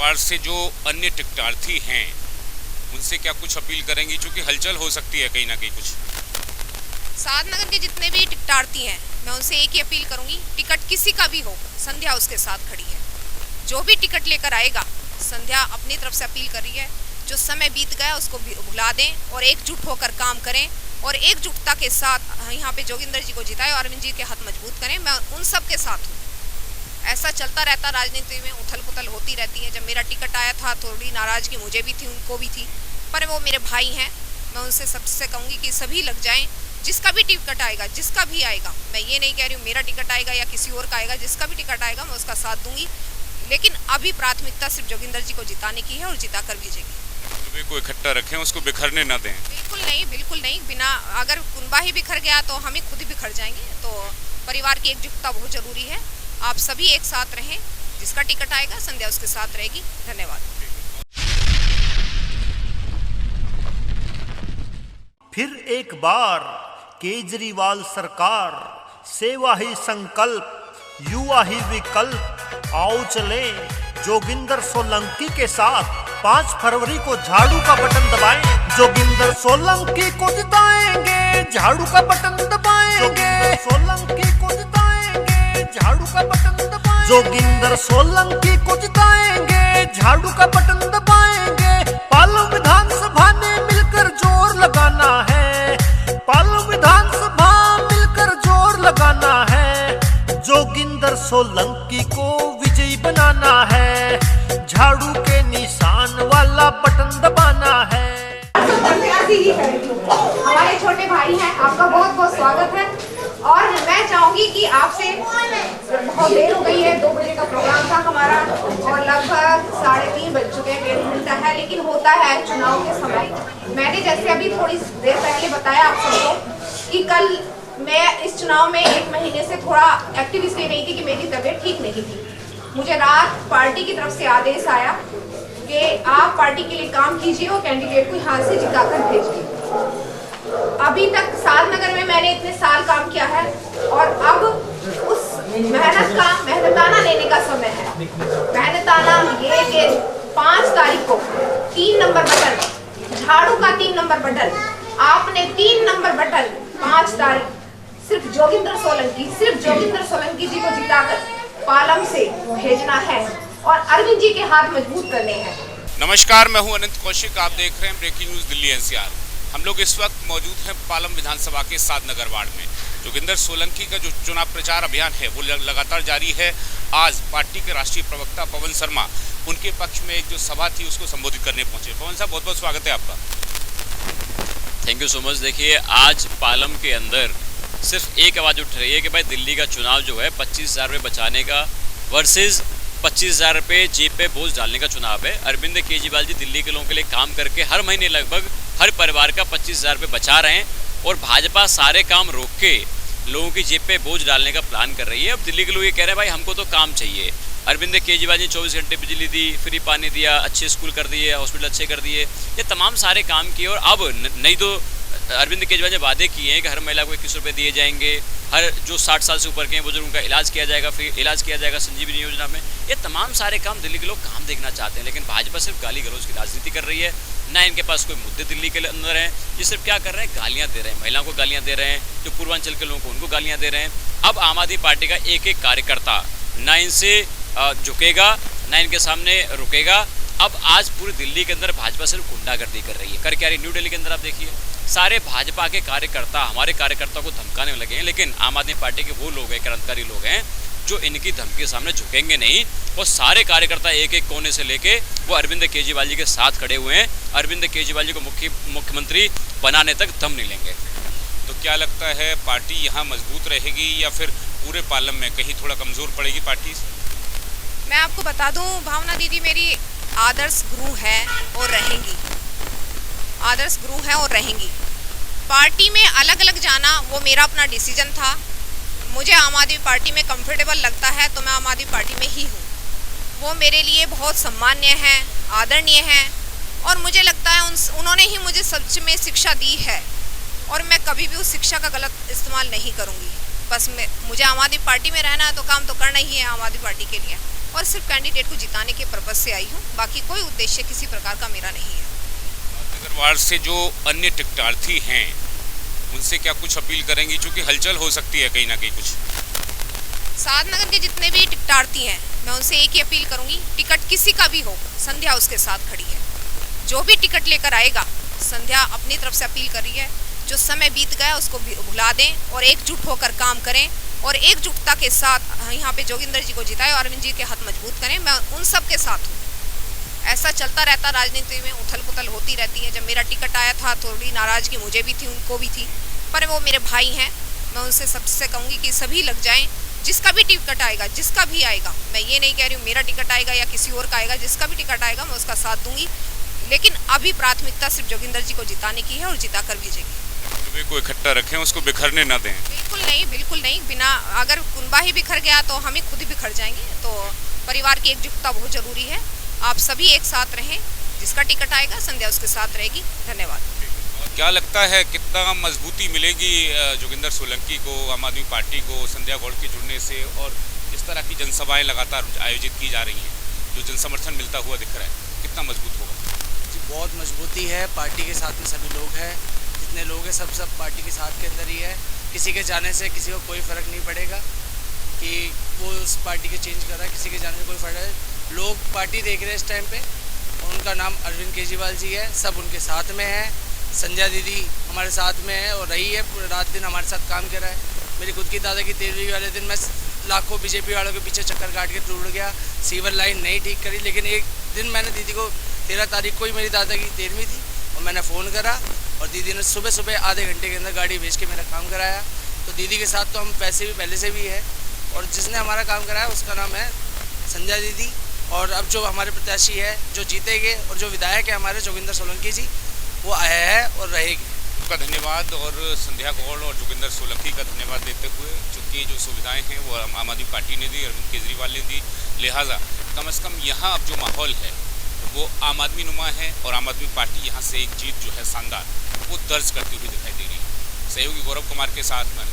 नगरवार से जो अन्य टिकटार्थी हैं उनसे क्या कुछ अपील करेंगी, क्योंकि हलचल हो सकती है कहीं ना कहीं कुछ? साधनगर के जितने भी टिकटार्थी हैं मैं उनसे एक ही अपील करूंगी, टिकट किसी का भी हो, संध्या उसके साथ खड़ी है। जो भी टिकट लेकर आएगा, संध्या अपनी तरफ से अपील कर रही है, जो समय बीत गया उसको भुला दें और एकजुट होकर काम करें और एकजुटता के साथ यहाँ पे जोगिंदर जी को जिताएं और अरविंद जी के हाथ मजबूत करें। मैं उन सब के साथ हूँ। ऐसा चलता रहता, राजनीति में उथल पुथल होती रहती है। जब मेरा टिकट आया था थोड़ी नाराजगी मुझे भी थी, उनको भी थी, पर वो मेरे भाई हैं। मैं उनसे सबसे कहूँगी कि सभी लग जाएं, जिसका भी टिकट आएगा, जिसका भी आएगा। मैं ये नहीं कह रही हूँ मेरा टिकट आएगा या किसी और का आएगा, जिसका भी टिकट आएगा मैं उसका साथ दूंगी, लेकिन अभी प्राथमिकता सिर्फ जोगिंदर जी को जिताने की है और जिता कर भेजेंगे। को इकट्ठा रखें, उसको बिखरने ना दें। बिल्कुल नहीं, बिल्कुल नहीं। बिना अगर कुनबा ही बिखर गया तो हम ही खुद ही बिखर जाएंगे। तो परिवार की एकजुटता बहुत जरूरी है। आप सभी एक साथ रहें, जिसका टिकट आएगा संध्या उसके साथ रहेगी। धन्यवाद। फिर एक बार केजरीवाल सरकार, सेवा ही संकल्प, युवा ही विकल्प। आओ चले जोगिंदर सोलंकी के साथ, 5 फरवरी को झाड़ू का बटन दबाएं। जोगिंदर सोलंकी को जिताएंगे, झाड़ू का बटन दबाएंगे। सोलंकी को जिताएंगे, झाड़ू का बटन दबाएंगे। जोगिंदर सोलंकी को जिताएंगे, झाड़ू का बटन दबाएंगे। पालम विधानसभा ने मिलकर जोर लगाना है, पालम विधानसभा मिलकर जोर लगाना है। जोगिंदर सोलंकी को विजयी बनाना है, झाड़ू के निशान वाला बटन दबाना है। हमारे छोटे भाई हैं, आपका बहुत बहुत स्वागत है। और मैं चाहूंगी कि आपसे, बहुत देर हो गई है, 2 बजे का प्रोग्राम था हमारा और लगभग 3:30 बज चुके हैं, 1.5 घंटा है, लेकिन होता है चुनाव के समय। मैंने जैसे अभी थोड़ी देर पहले बताया आप सबको कि कल मैं इस चुनाव में 1 महीने से थोड़ा एक्टिव इसलिए नहीं थी कि मेरी तबीयत ठीक नहीं थी। मुझे रात पार्टी की तरफ से आदेश आया कि आप पार्टी के लिए काम कीजिए और कैंडिडेट को यहाँ से जिताकर भेजिए। अभी तक साधनगर में मैंने इतने साल काम किया है और अब उस मेहनताना लेने का समय है। मेहनताना ये कि 5 तारीख को 3 नंबर बटन, झाड़ू का 3 नंबर बटन, आपने 3 नंबर बटन 5 तारीख सिर्फ जोगिंदर सोलंकी जी को जिताकर पालम से भेजना है और अरविंद जी के हाथ मजबूत करने हैं। नमस्कार, मैं हूं अनंत कौशिक। आप देख रहे हैं ब्रेकिंग न्यूज दिल्ली एनसीआर। हम लोग इस वक्त मौजूद हैं पालम विधानसभा के साधनगर वार्ड में। जोगिंदर सोलंकी का जो चुनाव प्रचार अभियान है वो लगातार जारी है। आज पार्टी के राष्ट्रीय प्रवक्ता पवन शर्मा उनके पक्ष में एक जो सभा थी उसको संबोधित करने पहुंचे। पवन साहब, बहुत बहुत स्वागत है आपका। Thank you so much. देखिए, आज पालम के अंदर सिर्फ एक आवाज़ उठ रही है कि भाई दिल्ली का चुनाव जो है 25,000 रुपये बचाने का वर्सेस 25,000 रुपये जेब पे बोझ डालने का चुनाव है। अरविंद केजरीवाल जी दिल्ली के लोगों के लिए काम करके हर महीने लगभग हर परिवार का 25,000 रुपये बचा रहे हैं और भाजपा सारे काम रोक के लोगों की जेब पे बोझ डालने का प्लान कर रही है। अब दिल्ली के लोग ये कह रहे हैं भाई हमको तो काम चाहिए। अरविंद केजरीवाल जी 24 घंटे बिजली दी, फ्री पानी दिया, अच्छे स्कूल कर दिए, हॉस्पिटल अच्छे कर दिए, ये तमाम सारे काम किए। और अब नहीं तो अरविंद केजरीवाल ने वादे किए हैं कि हर महिला को 21 रुपये दिए जाएंगे, हर जो 60 साल से ऊपर के हैं बुजुर्गों का इलाज किया जाएगा, फ्री इलाज किया जाएगा संजीवनी योजना में। ये तमाम सारे काम दिल्ली के लोग काम देखना चाहते हैं, लेकिन भाजपा सिर्फ गाली गलौज की राजनीति कर रही है। ना इनके पास कोई मुद्दे दिल्ली के अंदर हैं। ये सिर्फ क्या कर रहे हैं, गालियाँ दे रहे हैं, महिलाओं को गालियाँ दे रहे हैं, जो पूर्वांचल के लोगों को उनको गालियाँ दे रहे हैं। अब आम आदमी पार्टी का एक एक कार्यकर्ता ना इनसे झुकेगा ना इनके सामने रुकेगा। अब आज पूरी दिल्ली के अंदर भाजपा सिर्फ गुंडागर्दी कर रही है। कर क्या रही, न्यू दिल्ली के अंदर आप देखिए सारे भाजपा के कार्यकर्ता हमारे कार्यकर्ताओं को धमकाने लगे हैं, लेकिन आम आदमी पार्टी के वो लोग हैं, क्रांतिकारी लोग हैं जो इनकी धमकी के सामने झुकेंगे नहीं। और सारे कार्यकर्ता एक एक कोने से लेके वो अरविंद केजरीवाल जी के साथ खड़े हुए हैं। अरविंद केजरीवाल जी को मुख्यमंत्री बनाने तक दम नहीं लेंगे। तो क्या लगता है, पार्टी यहाँ मजबूत रहेगी या फिर पूरे पालम में कहीं थोड़ा कमजोर पड़ेगी पार्टी? मैं आपको बता दूं, भावना दीदी मेरी आदर्श गुरु है और रहेंगी, आदर्श गुरु है और रहेंगी। पार्टी में अलग अलग जाना वो मेरा अपना डिसीजन था। मुझे आम आदमी पार्टी में कंफर्टेबल लगता है तो मैं आम आदमी पार्टी में ही हूँ। वो मेरे लिए बहुत सम्मान्य है, आदरणीय है और मुझे लगता है उन्होंने ही मुझे सच में शिक्षा दी है और मैं कभी भी उस शिक्षा का गलत इस्तेमाल नहीं करूँगी। बस मुझे आम आदमी पार्टी में रहना है तो काम तो करना ही है आम आदमी पार्टी के लिए। और सिर्फ कैंडिडेट को जिताने के पर्पज से आई हूँ। बाकी कोई उद्देश्य किसी प्रकार का मेरा नहीं है। नगरवाड़ से जो अन्य टिकटार्थी हैं उनसे क्या कुछ अपील करेंगी, क्योंकि हलचल हो सकती है कहीं ना कहीं कुछ? साधनगर के जितने भी टिकटार्थी हैं मैं उनसे एक ही अपील करूंगी, टिकट किसी का भी हो, संध्या उसके साथ खड़ी है। जो भी टिकट लेकर आएगा, संध्या अपनी तरफ से अपील कर रही है, जो समय बीत गया उसको भुला दें और एकजुट होकर काम करें और एकजुटता के साथ यहाँ पे जोगिंदर जी को जिताएं और अरविंद जी के हाथ मजबूत करें। मैं उन सब के साथ हूँ। ऐसा चलता रहता, राजनीति में उथल पुथल होती रहती है। जब मेरा टिकट आया था थोड़ी नाराजगी मुझे भी थी, उनको भी थी, पर वो मेरे भाई हैं। मैं उनसे सबसे कहूँगी कि सभी लग जाएं। जिसका भी टिकट आएगा, जिसका भी आएगा, मैं ये नहीं कह रही हूँ मेरा टिकट आएगा या किसी और का आएगा, जिसका भी टिकट आएगा मैं उसका साथ दूंगी। लेकिन अभी प्राथमिकता सिर्फ जोगिंदर जी को जिताने की है और जिता कर भेजेंगे। को इकट्ठा रखें, उसको बिखरने ना दें। बिल्कुल नहीं, बिल्कुल नहीं। बिना अगर कुनबा ही बिखर गया तो हम ही खुद ही बिखर जाएंगे। तो परिवार की एकजुटता बहुत जरूरी है। आप सभी एक साथ रहें, जिसका टिकट आएगा संध्या उसके साथ रहेगी। धन्यवाद। क्या लगता है कितना मजबूती मिलेगी जोगिंदर सोलंकी को, आम आदमी पार्टी को, संध्या गौड़ के जुड़ने से, और इस तरह की जनसभाएं लगातार आयोजित की जा रही हैं, जो जनसमर्थन मिलता हुआ दिख रहा है, कितना मजबूत होगा? जी बहुत मजबूती है। पार्टी के साथ में सभी लोग हैं, जितने लोग हैं सब पार्टी के साथ के अंदर ही है। किसी के जाने से किसी को कोई फ़र्क नहीं पड़ेगा कि वो उस पार्टी के चेंज कर रहा है, किसी के जाने से कोई फ़र्क है। लोग पार्टी देख रहे हैं इस टाइम पे, उनका नाम अरविंद केजरीवाल जी है, सब उनके साथ में है। संध्या दीदी हमारे साथ में है और रही है, पूरे रात दिन हमारे साथ काम कर रहा है। मेरी खुद की दादा की 13वीं वाले दिन मैं लाखों बीजेपी वालों के पीछे चक्कर काट के टूट गया, सीवर लाइन नहीं ठीक करी, लेकिन एक दिन मैंने दीदी को 13 तारीख को ही मेरी दादा की 13वीं थी और मैंने फ़ोन करा और दीदी ने सुबह सुबह आधे घंटे के अंदर गाड़ी भेज के मेरा काम कराया। तो दीदी के साथ तो हम वैसे भी पहले से भी है, और जिसने हमारा काम कराया उसका नाम है संध्या दीदी। और अब जो हमारे प्रत्याशी है, जो जीतेंगे, और जो विधायक है हमारे जोगिंदर सोलंकी जी, वो आया है और रहेगी। उनका धन्यवाद और संध्या गौड़ और जोगिंदर सोलंकी का धन्यवाद देते हुए, चूँकि जो सुविधाएं हैं वो आम आदमी पार्टी ने दी, अरविंद केजरीवाल ने दी, लिहाजा कम से कम यहाँ अब जो माहौल है वो आम आदमी नुमा है और आम आदमी पार्टी यहाँ से एक जीत जो है शानदार वो दर्ज करती हुई दिखाई दे रही है। सहयोगी गौरव कुमार के साथ मैं